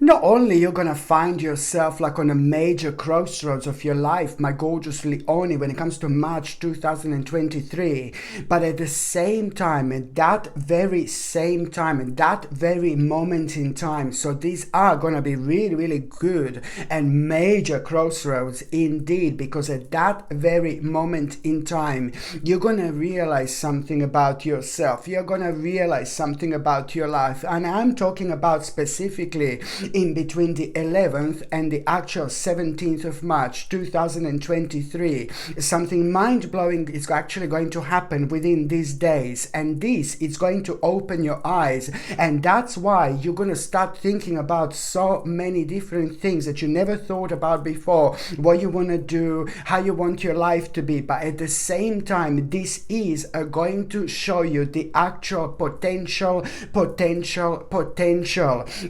Not only you're gonna find yourself like on a major crossroads of your life, my gorgeous Leonie, when it comes to March 2023, but at the same time, at that very same time, at that very moment in time, so these are gonna be really, really good and major crossroads indeed, because at that very moment in time, you're gonna realize something about yourself. You're gonna realize something about your life, and I'm talking about specifically in between the 11th and the actual 17th of March 2023. Something mind-blowing is actually going to happen within these days, and this is going to open your eyes, and that's why you're going to start thinking about so many different things that you never thought about before, what you want to do, how you want your life to be. But at the same time, this is going to show you the actual potential.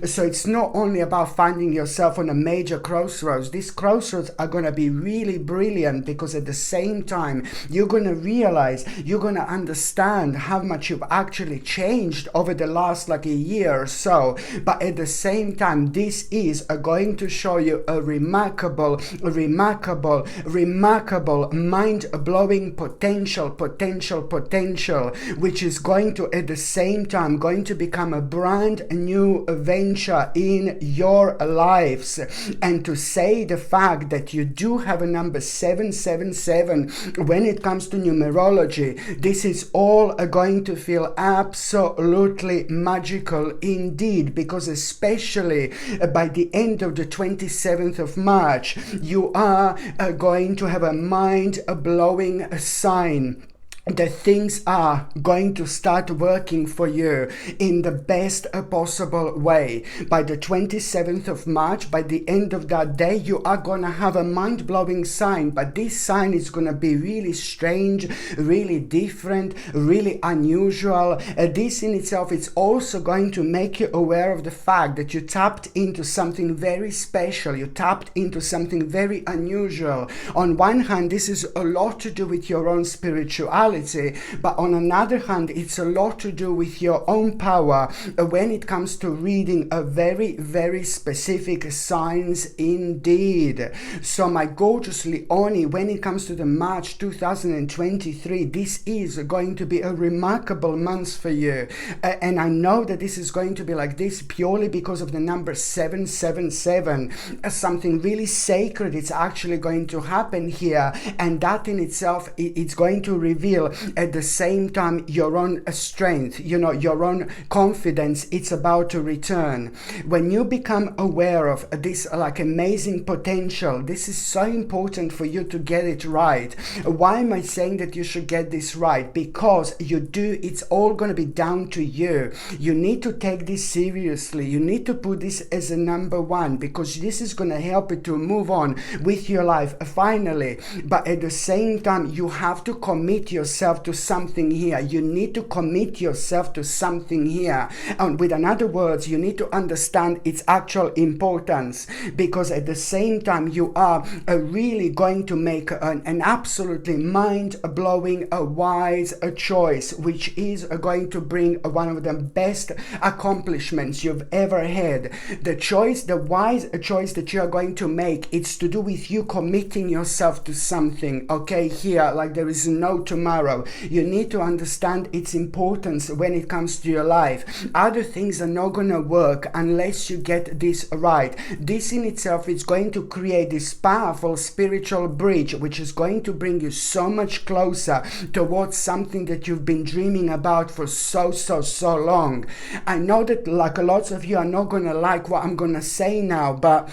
So it's not only about finding yourself on a major crossroads. These crossroads are going to be really brilliant, because at the same time you're going to realize, you're going to understand how much you've actually changed over the last like a year or so. But at the same time, this is going to show you a remarkable mind-blowing potential, which is going to at the same time going to become a brand new venture in your lives. And to say the fact that you do have a number 777 when it comes to numerology, this is all going to feel absolutely magical indeed, because especially by the end of the 27th of March, you are going to have a mind-blowing sign that things are going to start working for you in the best possible way. By the 27th of March, by the end of that day, you are going to have a mind-blowing sign, but this sign is going to be really strange, really different, really unusual. This in itself is also going to make you aware of the fact that you tapped into something very special, you tapped into something very unusual. On one hand, this is a lot to do with your own spirituality, but on another hand, it's a lot to do with your own power when it comes to reading a very specific signs indeed. So my gorgeous Leonie, when it comes to the March 2023, this is going to be a remarkable month for you, and I know that this is going to be like this purely because of the number 777. Something really sacred is actually going to happen here, and that in itself, it's going to reveal at the same time your own strength, your own confidence. It's about to return. When you become aware of this like amazing potential, this is so important for you to get it right. Why am I saying that you should get this right? Because you do, it's all going to be down to you. You need to take this seriously. You need to put this as a number one, because this is going to help you to move on with your life finally. But at the same time, you have to commit yourself to something here. You need to commit yourself to something here. And with another words, you need to understand its actual importance, because at the same time you are really going to make an absolutely mind-blowing wise choice, which is going to bring one of the best accomplishments you've ever had. The wise choice that you are going to make, it's to do with you committing yourself to something. Okay, here, like there is no tomorrow. You need to understand its importance when it comes to your life. Other things are not going to work unless you get this right. This in itself is going to create this powerful spiritual bridge, which is going to bring you so much closer towards something that you've been dreaming about for so long. I know that like lots of you are not going to like what I'm going to say now, but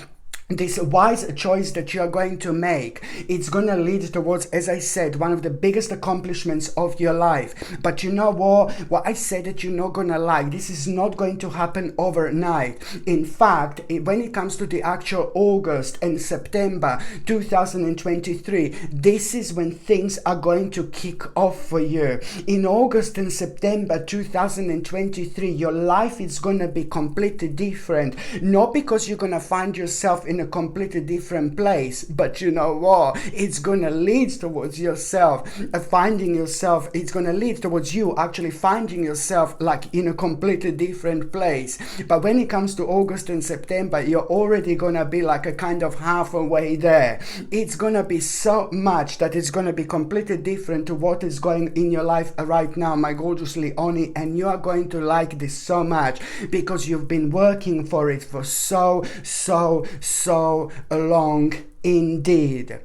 this wise choice that you are going to make, it's going to lead towards, as I said, one of the biggest accomplishments of your life. But you know what I said that you're not going to like, this is not going to happen overnight. In fact, when it comes to the actual August and September 2023, this is when things are going to kick off for you. In August and September 2023, your life is going to be completely different. Not because you're going to find yourself in a completely different place. But you know what? It's going to lead towards yourself finding yourself. It's going to lead towards you actually finding yourself like in a completely different place. But when it comes to August and September, you're already going to be like a kind of halfway there. It's going to be so much that it's going to be completely different to what is going in your life right now, my gorgeous Leonie, and you are going to like this so much because you've been working for it for so long indeed.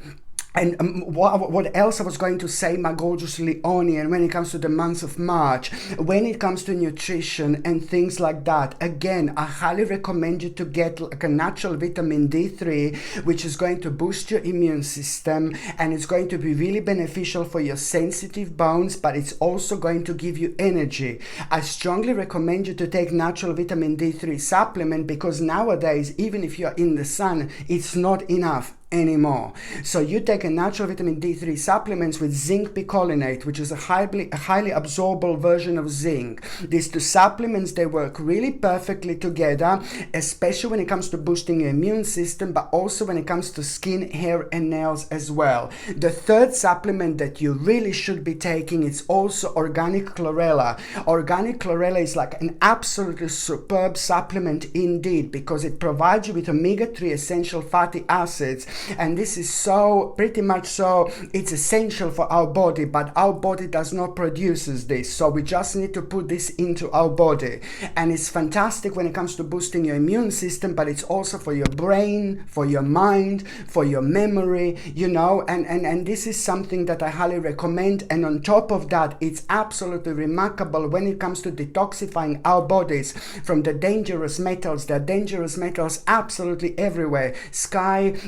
And what else I was going to say, my gorgeous Leonie, and when it comes to the month of March, when it comes to nutrition and things like that, again, I highly recommend you to get like a natural vitamin D3, which is going to boost your immune system, and it's going to be really beneficial for your sensitive bones, but it's also going to give you energy. I strongly recommend you to take natural vitamin D3 supplement, because nowadays, even if you're in the sun, it's not enough anymore. So you take a natural vitamin D3 supplements with zinc picolinate, which is a highly absorbable version of zinc. These two supplements, they work really perfectly together, especially when it comes to boosting your immune system, but also when it comes to skin, hair and nails as well. The third supplement that you really should be taking is also organic chlorella. Organic chlorella is like an absolutely superb supplement indeed, because it provides you with omega-3 essential fatty acids. And this is so pretty much so it's essential for our body, but our body does not produce this, so we just need to put this into our body. And it's fantastic when it comes to boosting your immune system, but it's also for your brain, for your mind, for your memory, you know, and this is something that I highly recommend. And on top of that, it's absolutely remarkable when it comes to detoxifying our bodies from the dangerous metals. There are dangerous metals absolutely everywhere,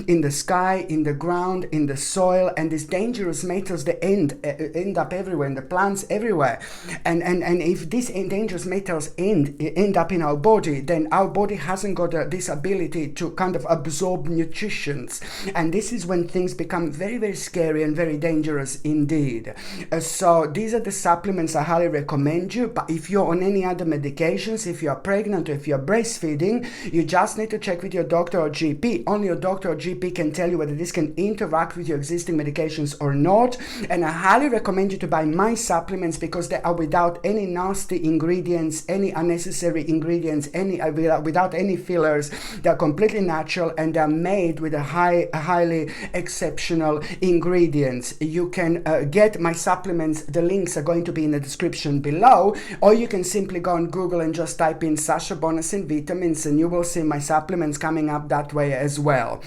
in the sky, in the ground, in the soil, and these dangerous metals, they end up everywhere, in the plants everywhere. And if these dangerous metals end up in our body, then our body hasn't got this ability to kind of absorb nutrients, and this is when things become very, very scary and very dangerous indeed. So these are the supplements I highly recommend you. But if you're on any other medications, if you're pregnant or if you're breastfeeding, you just need to check with your doctor or GP. Only your doctor or GP can tell you whether this can interact with your existing medications or not. And I highly recommend you to buy my supplements, because they are without any nasty ingredients, any unnecessary ingredients, without any fillers. They're completely natural, and they're made with a highly exceptional ingredients. You can get my supplements. The links are going to be in the description below, or you can simply go on Google and just type in Sasha Bonasin vitamins, and you will see my supplements coming up that way as well.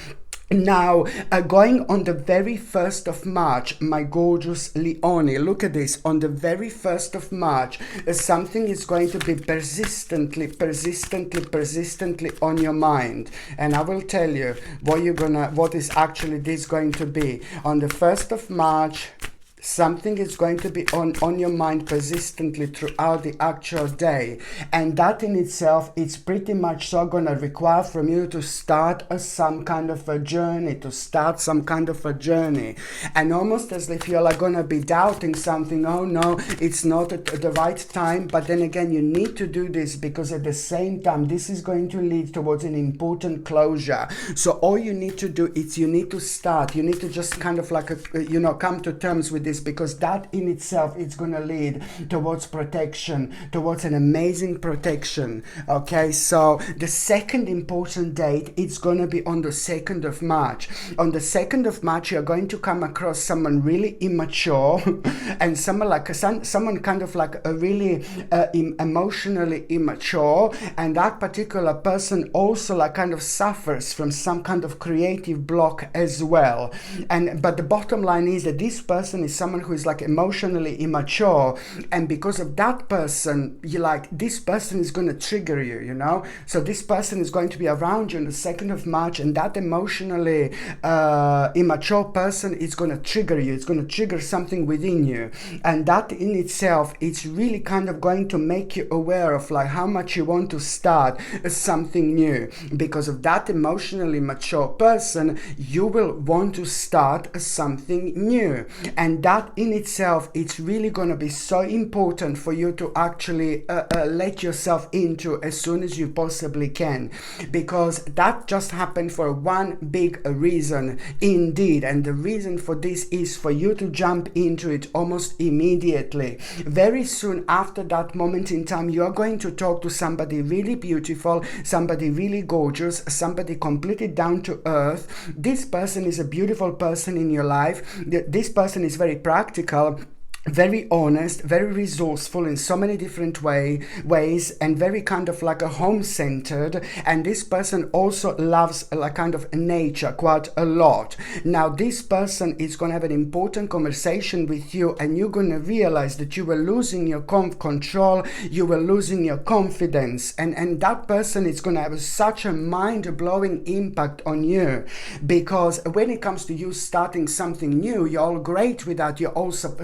Now, going on the very 1st of March, my gorgeous Leonie, look at this. On the very 1st of March, something is going to be persistently on your mind. And I will tell you what is actually this going to be. On the 1st of March, something is going to be on your mind persistently throughout the actual day, and that in itself is pretty much so going to require from you to start some kind of a journey, and almost as if you're like going to be doubting something. Oh no, it's not at the right time. But then again, you need to do this, because at the same time this is going to lead towards an important closure. So all you need to do is you need to just kind of like come to terms with this, because that in itself is going to lead towards protection, towards an amazing protection. Okay, so the second important date, it's going to be on the 2nd of March. On the 2nd of March, you're going to come across someone really immature and someone kind of like a really emotionally immature, and that particular person also like kind of suffers from some kind of creative block as well. But the bottom line is that this person is someone who is like emotionally immature, and because of that person, this person is going to trigger you, you know. So this person is going to be around you on the 2nd of March, and that emotionally immature person is going to trigger you. It's going to trigger something within you, and that in itself, it's really kind of going to make you aware of like how much you want to start something new. Because of that emotionally mature person, you will want to start something new, and that in itself, it's really going to be so important for you to actually let yourself into as soon as you possibly can, because that just happened for one big reason indeed. And the reason for this is for you to jump into it almost immediately. Very soon after that moment in time, you are going to talk to somebody really beautiful, somebody really gorgeous, somebody completely down to earth. This person is a beautiful person in your life. This person is very practical, very honest, very resourceful in so many different ways, and very kind of like a home-centered. And this person also loves like kind of nature quite a lot. Now this person is going to have an important conversation with you, and you're going to realize that you were losing your control, you were losing your confidence, and that person is going to have such a mind-blowing impact on you, because when it comes to you starting something new, you're all great with that, you're also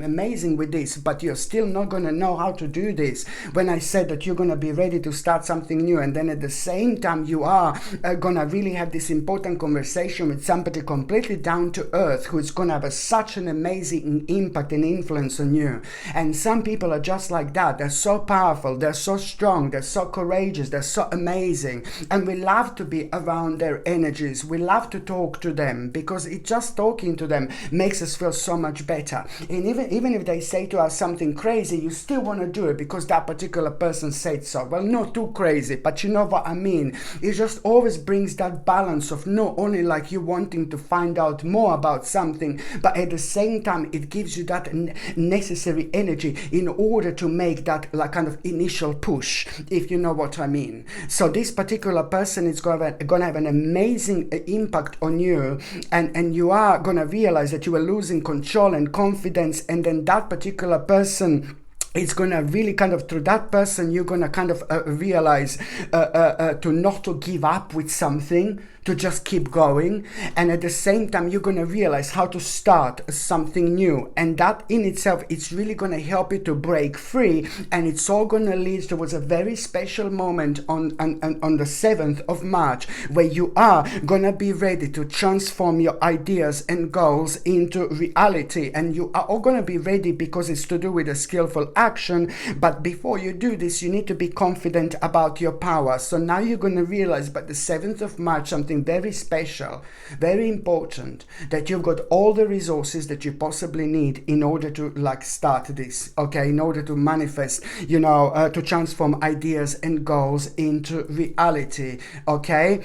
amazing with this, but you're still not going to know how to do this. When I said that you're going to be ready to start something new, and then at the same time you are going to really have this important conversation with somebody completely down to earth who is going to have such an amazing impact and influence on you. And some people are just like that. They're so powerful, they're so strong, they're so courageous, they're so amazing, and we love to be around their energies. We love to talk to them because it just talking to them makes us feel so much better. And even if they say to us something crazy, you still want to do it because that particular person said so. Well, not too crazy, but you know what I mean. It just always brings that balance of not only like you wanting to find out more about something, but at the same time it gives you that necessary energy in order to make that like kind of initial push, if you know what I mean. So this particular person is going to have an amazing impact on you, and you are going to realize that you are losing control and confidence. And then that particular person, it's going to really kind of, through that person, you're going to kind of realize to not to give up with something, to just keep going. And at the same time, you're going to realize how to start something new. And that in itself, it's really going to help you to break free. And it's all going to lead towards a very special moment on the 7th of March, where you are going to be ready to transform your ideas and goals into reality. And you are all going to be ready because it's to do with a skillful action. But before you do this, you need to be confident about your power. So now you're going to realize by the 7th of March, something very special, very important, that you've got all the resources that you possibly need in order to like start this, okay, in order to manifest, you know, to transform ideas and goals into reality, okay.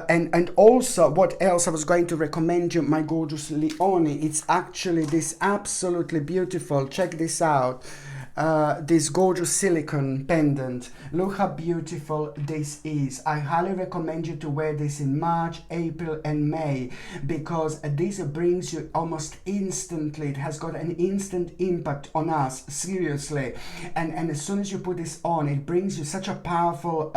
And also, what else I was going to recommend you, my gorgeous Leonie, it's actually this absolutely beautiful, check this out, this gorgeous silicone pendant. Look how beautiful this is. I highly recommend you to wear this in March, April and May, because this brings you almost instantly, it has got an instant impact on us, seriously. And as soon as you put this on, it brings you such a powerful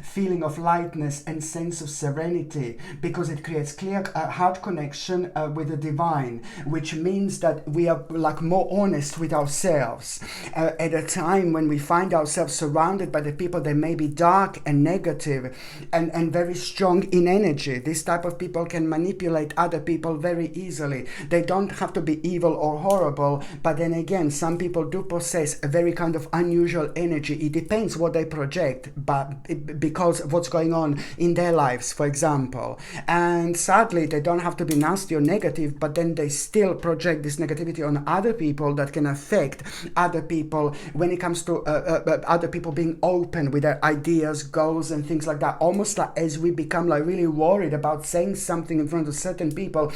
feeling of lightness and sense of serenity, because it creates clear heart connection with the divine, which means that we are like more honest with ourselves. At a time when we find ourselves surrounded by the people that may be dark and negative and very strong in energy. This type of people can manipulate other people very easily. They don't have to be evil or horrible, but then again, some people do possess a very kind of unusual energy. It depends what they project, but because of what's going on in their lives, for example. And sadly, they don't have to be nasty or negative, but then they still project this negativity on other people that can affect other people when it comes to other people being open with their ideas, goals and things like that. Almost like as we become like really worried about saying something in front of certain people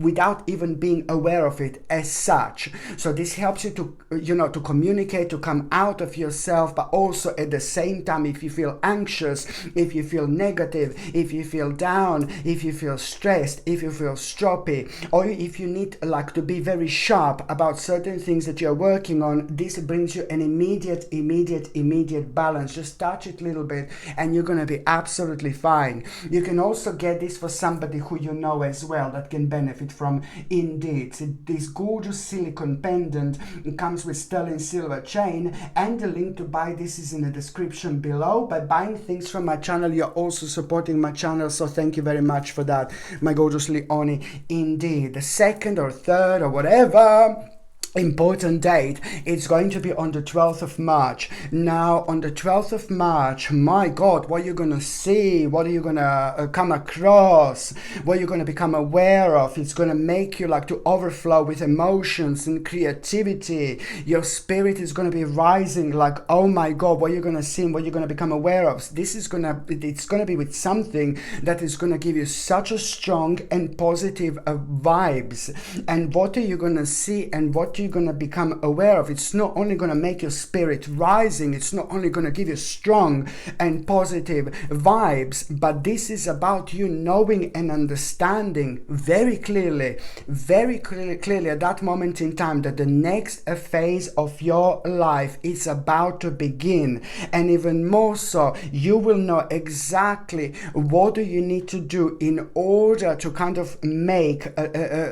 without even being aware of it as such. So this helps you to, you know, to communicate, to come out of yourself, but also at the same time, if you feel anxious, if you feel negative, if you feel down, if you feel stressed, if you feel stroppy, or if you need like to be very sharp about certain things that you're working on, on, this brings you an immediate balance. Just touch it a little bit and you're going to be absolutely fine. You can also get this for somebody who you know as well that can benefit from Indeed. This gorgeous silicone pendant comes with sterling silver chain, and the link to buy this is in the description below. By buying things from my channel, you're also supporting my channel, so thank you very much for that, my gorgeous Leonie. Indeed, the second or third or whatever important date, it's going to be on the 12th of March. Now on the 12th of March, my God, what you're gonna see, what are you gonna come across, what you're gonna become aware of, it's gonna make you like to overflow with emotions and creativity. Your spirit is gonna be rising, like, oh my God, what you're gonna see and what you're gonna become aware of. This is it's gonna be with something that is gonna give you such a strong and positive vibes. And what are you gonna see and what you're going to become aware of? It's not only going to make your spirit rising, it's not only going to give you strong and positive vibes, but this is about you knowing and understanding very clearly at that moment in time that the next phase of your life is about to begin. And even more so, you will know exactly what do you need to do in order to kind of make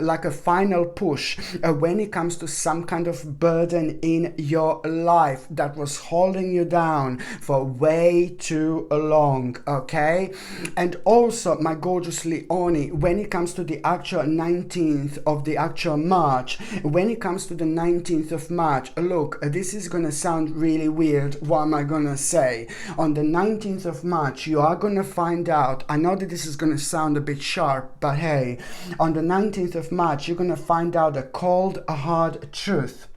like a final push when it comes to some kind of burden in your life that was holding you down for way too long, okay? And also, my gorgeous Leonie, when it comes to the actual 19th of the actual March, when it comes to the 19th of March, look, this is gonna sound really weird, what am I gonna say? On the 19th of March, you are gonna find out, I know that this is gonna sound a bit sharp, but hey, on the 19th of March, you're gonna find out a cold, hard truth.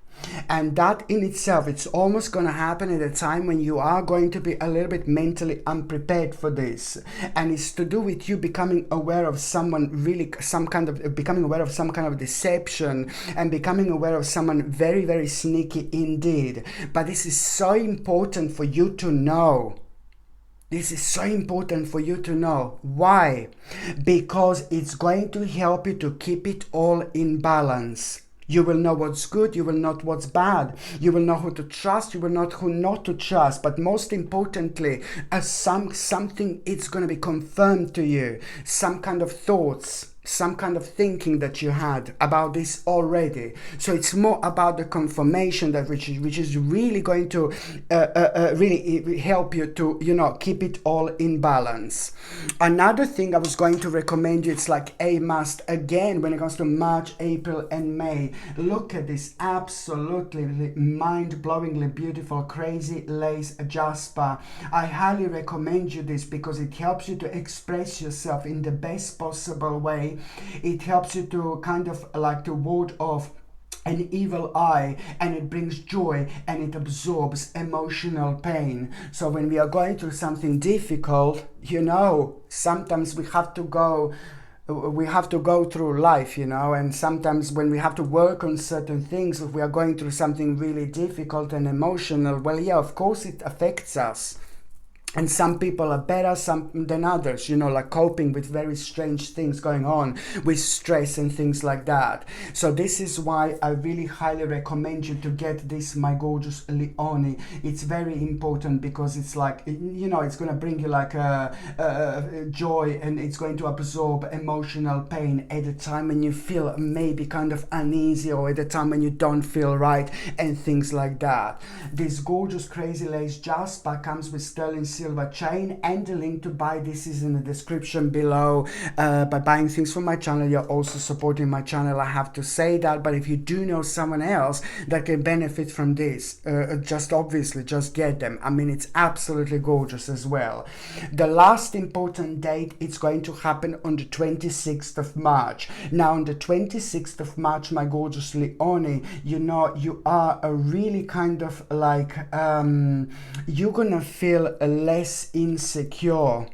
And that in itself, it's almost going to happen at a time when you are going to be a little bit mentally unprepared for this. And it's to do with you becoming aware of someone really, becoming aware of some kind of deception and becoming aware of someone very, very sneaky indeed. But this is so important for you to know. This is so important for you to know. Why? Because it's going to help you to keep it all in balance. You will know what's good, you will know what's bad, you will know who to trust, you will know who not to trust, but most importantly, something it's going to be confirmed to you, some kind of thoughts, some kind of thinking that you had about this already. So it's more about the confirmation that which is really going to really help you to, you know, keep it all in balance. Another thing I was going to recommend you, it's like a must again when it comes to March, April and May. Look at this absolutely mind-blowingly beautiful crazy lace jasper. I highly recommend you this because it helps you to express yourself in the best possible way. It helps you to kind of like to ward off an evil eye, and it brings joy and it absorbs emotional pain. So when we are going through something difficult, you know, sometimes we have to go through life, you know, and sometimes when we have to work on certain things, if we are going through something really difficult and emotional, well, yeah, of course it affects us. And some people are better than others, you know, like coping with very strange things going on with stress and things like that. So this is why I really highly recommend you to get this, my gorgeous Leonie. It's very important because it's like, you know, it's going to bring you like a joy, and it's going to absorb emotional pain at a time when you feel maybe kind of uneasy, or at a time when you don't feel right and things like that. This gorgeous crazy lace jasper comes with sterling silver chain, and the link to buy this is in the description below. By buying things from my channel, you're also supporting my channel, I have to say that. But if you do know someone else that can benefit from this, just get them. I mean, it's absolutely gorgeous as well. The last important date, it's going to happen on the 26th of March. Now on the 26th of March, my gorgeous Leonie, you know, you are a really kind of like you're gonna feel less insecure.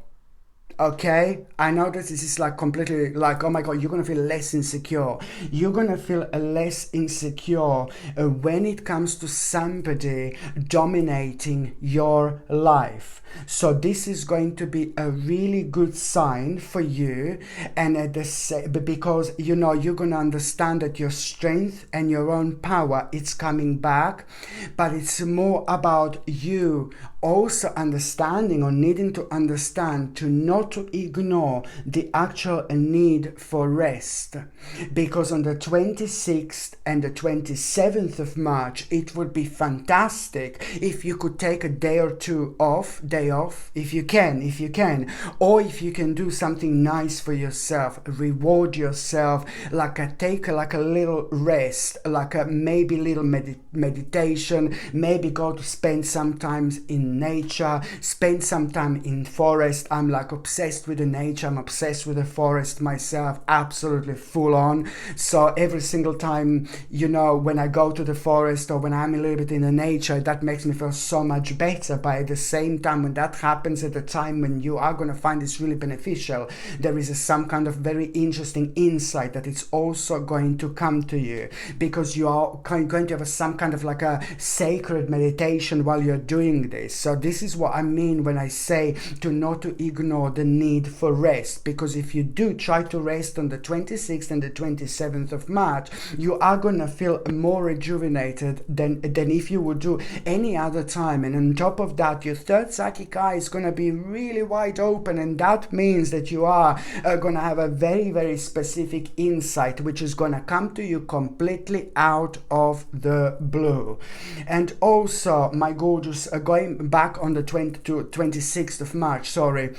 Okay, I know that this is like completely like, oh my god, you're gonna feel less insecure. You're gonna feel less insecure when it comes to somebody dominating your life. So this is going to be a really good sign for you, and at the because you know you're gonna understand that your strength and your own power, it's coming back, but it's more about you also understanding or needing to understand to not to ignore the actual need for rest, because on the 26th and the 27th of March it would be fantastic if you could take a day or two off, if you can, or if you can do something nice for yourself, reward yourself, take a little rest, maybe little meditation, maybe go to spend some time in nature, spend some time in forest. I'm like obsessed with the nature, I'm obsessed with the forest myself, absolutely full on. So every single time, you know, when I go to the forest or when I'm a little bit in the nature, that makes me feel so much better. But at the same time, when that happens at the time when you are going to find this really beneficial, there is some kind of very interesting insight that it's also going to come to you, because you are going to have some kind of like a sacred meditation while you're doing this. So this is what I mean when I say to not to ignore the need for rest, because if you do try to rest on the 26th and the 27th of March, you are going to feel more rejuvenated than if you would do any other time. And on top of that, your third psychic eye is going to be really wide open, and that means that you are going to have a very, very specific insight which is going to come to you completely out of the blue. And also, my gorgeous, going back on the 26th of March, sorry,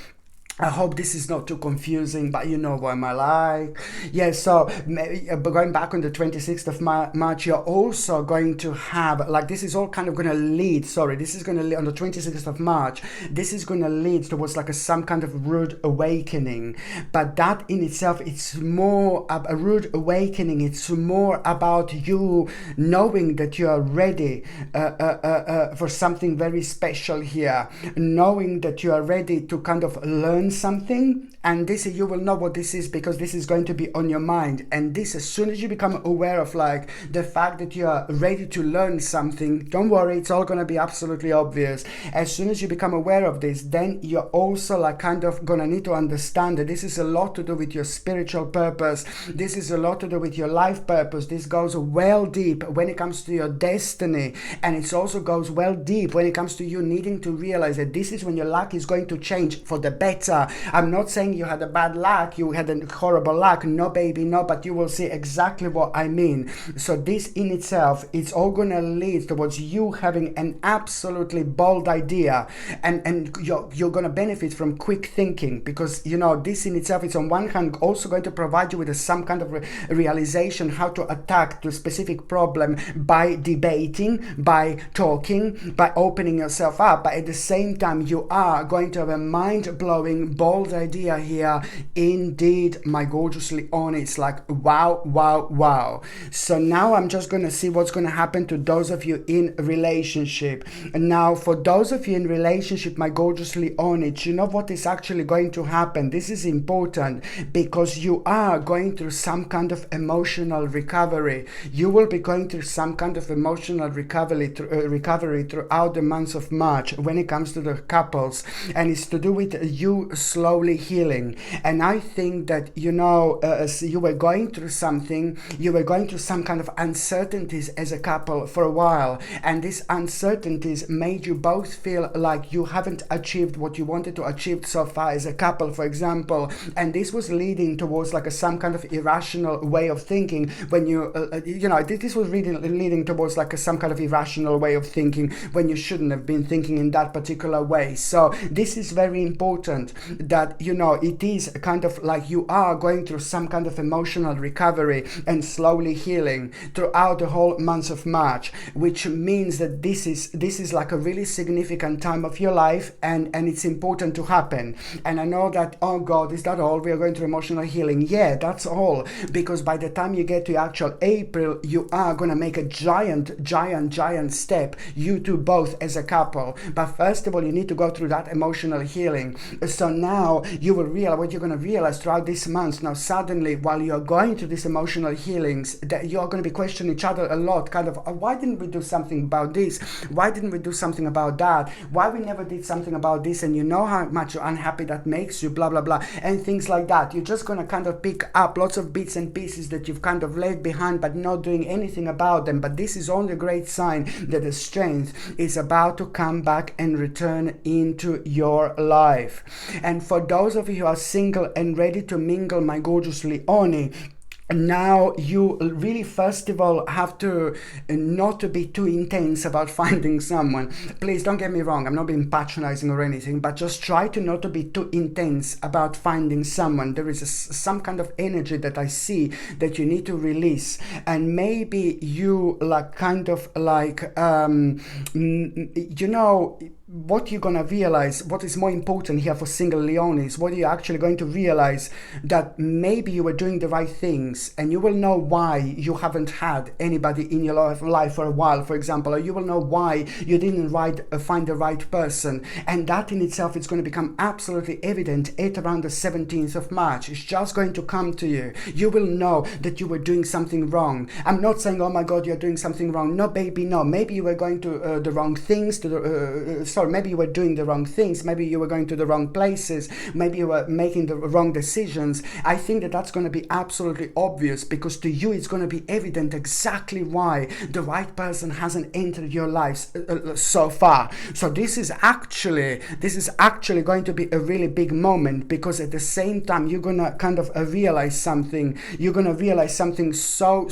I hope this is not too confusing, but you know what am I like. Yeah, so going back on the 26th of March, you're also going to have, like, this is all kind of going to lead, this is going to lead, on the 26th of March, this is going to lead towards like some kind of rude awakening. But that in itself, it's more a rude awakening. It's more about you knowing that you are ready for something very special here, knowing that you are ready to kind of learn something. And this, you will know what this is, because this is going to be on your mind. And this, as soon as you become aware of like the fact that you are ready to learn something, don't worry, it's all going to be absolutely obvious. As soon as you become aware of this, then you're also like kind of going to need to understand that this is a lot to do with your spiritual purpose. This is a lot to do with your life purpose. This goes well deep when it comes to your destiny. And it also goes well deep when it comes to you needing to realize that this is when your luck is going to change for the better. I'm not saying you had a bad luck, you had a horrible luck. No, baby, no, but you will see exactly what I mean. So this in itself, it's all going to lead towards you having an absolutely bold idea, and you're going to benefit from quick thinking, because you know this in itself is on one hand also going to provide you with some kind of realization how to attack the specific problem by debating, by talking, by opening yourself up. But at the same time, you are going to have a mind-blowing bold idea here. Indeed, my gorgeous Leon, it's like wow, wow, wow. So now I'm just going to see what's going to happen to those of you in relationship. And now for those of you in relationship, my gorgeous Leon, you know what is actually going to happen. This is important because you are going through some kind of emotional recovery. You will be going through some kind of emotional recovery throughout the months of March when it comes to the couples, and it's to do with you slowly healing. And I think that, you know, you were going through something, you were going through some kind of uncertainties as a couple for a while, and these uncertainties made you both feel like you haven't achieved what you wanted to achieve so far as a couple, for example. And this was leading towards like some kind of irrational way of thinking when you this was leading towards like some kind of irrational way of thinking when you shouldn't have been thinking in that particular way. So this is very important, that, you know, it is kind of like you are going through some kind of emotional recovery and slowly healing throughout the whole month of March, which means that this is like a really significant time of your life, and it's important to happen. And I know that, oh God, is that all? We are going through emotional healing. Yeah, that's all, because by the time you get to actual April, you are going to make a giant step, you two both as a couple. But first of all, you need to go through that emotional healing. So now you will realize what you're going to realize throughout this month. Now suddenly, while you're going through these emotional healings, that you're going to be questioning each other a lot, kind of, why didn't we do something about this? Why didn't we do something about that? Why we never did something about this? And you know how much you're unhappy that makes you, blah blah blah, and things like that. You're just going to kind of pick up lots of bits and pieces that you've kind of left behind, but not doing anything about them. But this is only a great sign that the strength is about to come back and return into your life. And for those of you who are single and ready to mingle, my gorgeous Leonie, now you really first of all have to not to be too intense about finding someone. Please don't get me wrong, I'm not being patronizing or anything, but just try to not to be too intense about finding someone. There is some kind of energy that I see that you need to release, and maybe you like kind of like you know what you're gonna realize, what is more important here for single Leonis, what you're actually going to realize, that maybe you were doing the right things, and you will know why you haven't had anybody in your life for a while, for example, or you will know why you didn't find the right person, and that in itself is going to become absolutely evident at around the 17th of March. It's just going to come to you. You will know that you were doing something wrong. I'm not saying, oh my God, you're doing something wrong. No, baby, no. Maybe you were going to the wrong things, maybe you were doing the wrong things, maybe you were going to the wrong places, maybe you were making the wrong decisions. I think that that's going to be absolutely obvious, because to you it's going to be evident exactly why the right person hasn't entered your life so far. So this is actually going to be a really big moment, because at the same time you're going to kind of realize something. You're going to realize something so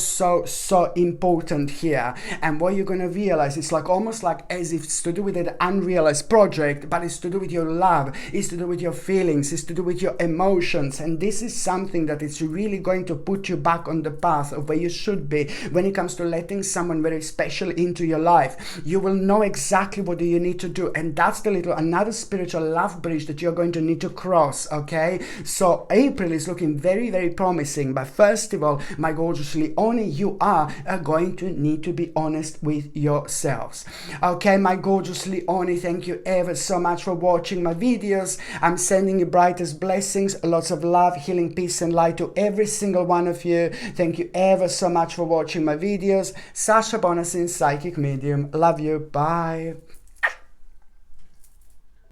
important here. And what you're going to realize is like almost like as if it's to do with an unrealized project, but it's to do with your love, it's to do with your feelings, it's to do with your emotions. And this is something that is really going to put you back on the path of where you should be when it comes to letting someone very special into your life. You will know exactly what do you need to do, and that's the another spiritual love bridge that you're going to need to cross. Okay, so April is looking very promising, but first of all, my gorgeous Leonie, you are going to need to be honest with yourselves. Okay, my gorgeous Leonie, thank you ever so much for watching my videos. I'm sending you brightest blessings, lots of love, healing, peace and light to every single one of you. Thank you ever so much for watching my videos. Sasha Bonasin, psychic medium. Love you. Bye.